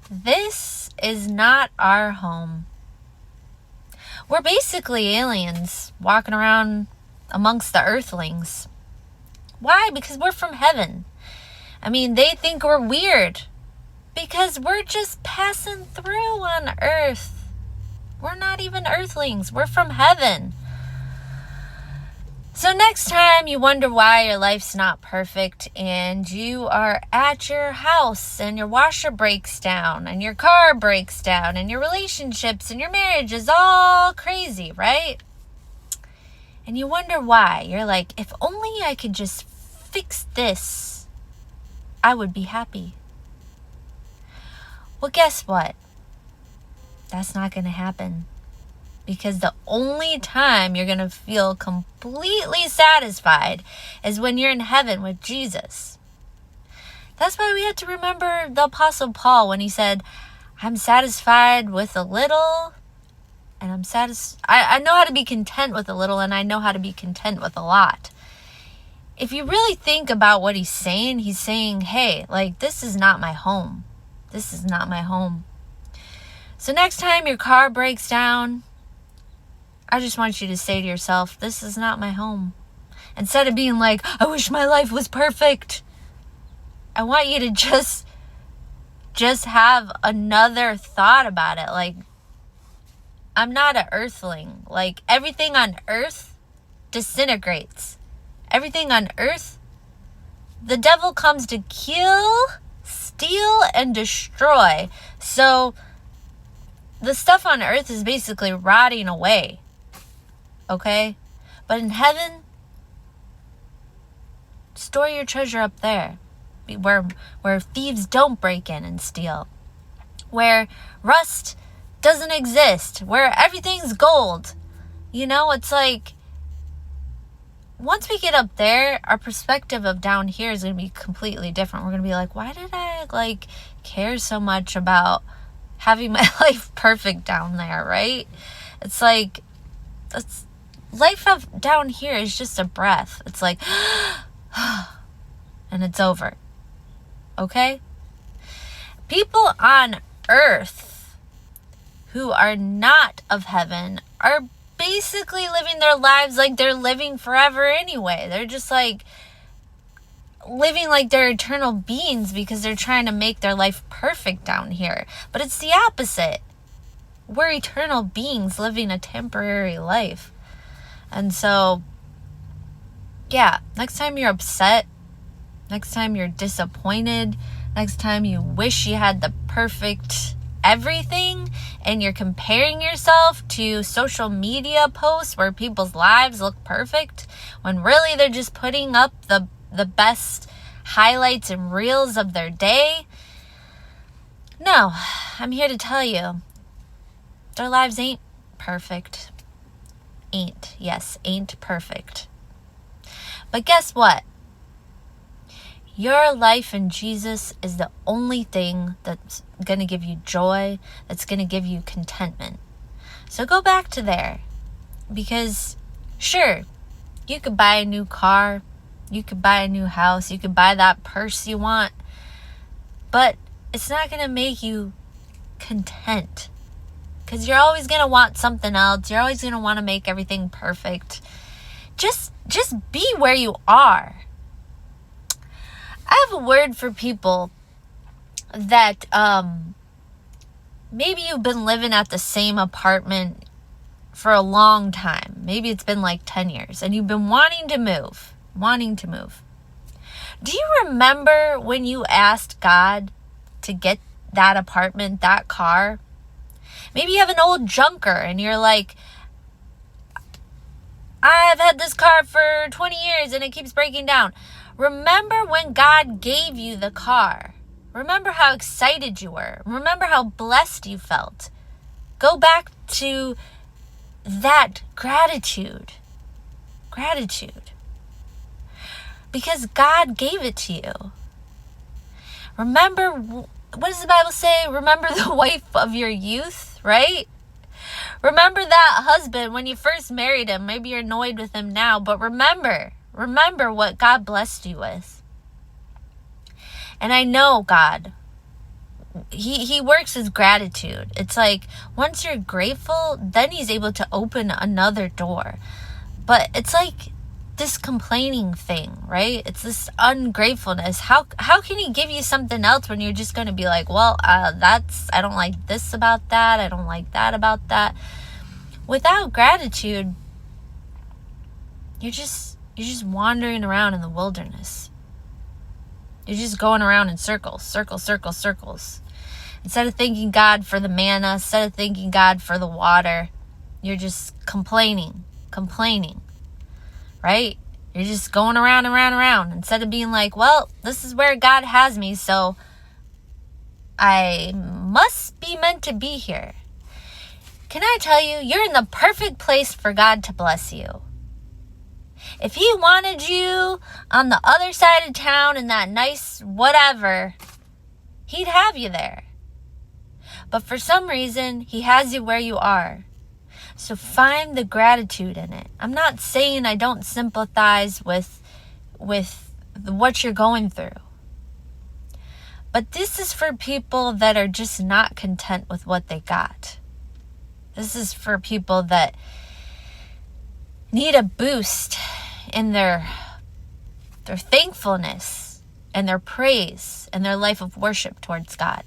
This is not our home. We're basically aliens walking around amongst the earthlings. Why? Because we're from heaven. I mean, they think we're weird because we're just passing through on earth. We're not even earthlings. We're from heaven. So next time you wonder why your life's not perfect and you are at your house and your washer breaks down and your car breaks down and your relationships and your marriage is all crazy, right? And you wonder why. You're like, if only I could just fix this, I would be happy. Well, guess what? That's not going to happen. Because the only time you're going to feel completely satisfied is when you're in heaven with Jesus. That's why we have to remember the Apostle Paul when he said, I'm satisfied with a little, and I know how to be content with a little, and I know how to be content with a lot. If you really think about what he's saying, hey, like, this is not my home. This is not my home. So next time your car breaks down, I just want you to say to yourself, this is not my home. Instead of being like, I wish my life was perfect. I want you to just have another thought about it. Like, I'm not an earthling. Like, everything on earth disintegrates. Everything on earth, the devil comes to kill, steal, and destroy. So the stuff on earth is basically rotting away. Okay? But in heaven, store your treasure up there. Where thieves don't break in and steal. Where rust doesn't exist. Where everything's gold. You know, it's like, once we get up there, our perspective of down here is going to be completely different. We're going to be like, why did I care so much about having my life perfect down there, right? It's like, life down here is just a breath. It's like, and it's over. Okay? People on earth who are not of heaven are basically living their lives like they're living forever anyway. They're just like living like they're eternal beings because they're trying to make their life perfect down here. But it's the opposite. We're eternal beings living a temporary life. And so, yeah, next time you're upset, next time you're disappointed, next time you wish you had the perfect everything and you're comparing yourself to social media posts where people's lives look perfect when really they're just putting up the best highlights and reels of their day. No, I'm here to tell you, their lives ain't perfect. Ain't perfect. But guess what? Your life in Jesus is the only thing that's going to give you joy, that's going to give you contentment. So go back to there. Because, sure, you could buy a new car, you could buy a new house, you could buy that purse you want, but it's not going to make you content. Because you're always going to want something else. You're always going to want to make everything perfect. Just be where you are. I have a word for people that maybe you've been living at the same apartment for a long time. Maybe it's been like 10 years and you've been wanting to move. Do you remember when you asked God to get that apartment, that car? Maybe you have an old junker and you're like, I've had this car for 20 years and it keeps breaking down. Remember when God gave you the car. Remember how excited you were. Remember how blessed you felt. Go back to that gratitude. Because God gave it to you. Remember, what does the Bible say? Remember the wife of your youth, right? Remember that husband when you first married him. Maybe you're annoyed with him now, but remember what God blessed you with. And I know God he works with gratitude. It's like once you're grateful, then he's able to open another door. But it's like this complaining thing, right? It's this ungratefulness. How can he give you something else when you're just going to be like, well, I don't like this about that, I don't like that about that. Without gratitude, you're just wandering around in the wilderness. You're just going around in circles. Instead of thanking God for the manna, instead of thanking God for the water, you're just complaining, right? You're just going around and around. Instead of being like, well, this is where God has me, so I must be meant to be here. Can I tell you, you're in the perfect place for God to bless you. If he wanted you on the other side of town in that nice whatever, he'd have you there. But for some reason, he has you where you are. So find the gratitude in it. I'm not saying I don't sympathize with what you're going through. But this is for people that are just not content with what they got. This is for people that need a boost in their thankfulness and their praise and their life of worship towards God.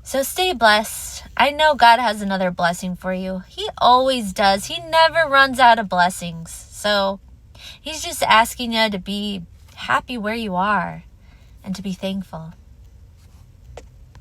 So stay blessed. I know God has another blessing for you. He always does. He never runs out of blessings. So he's just asking you to be happy where you are and to be thankful.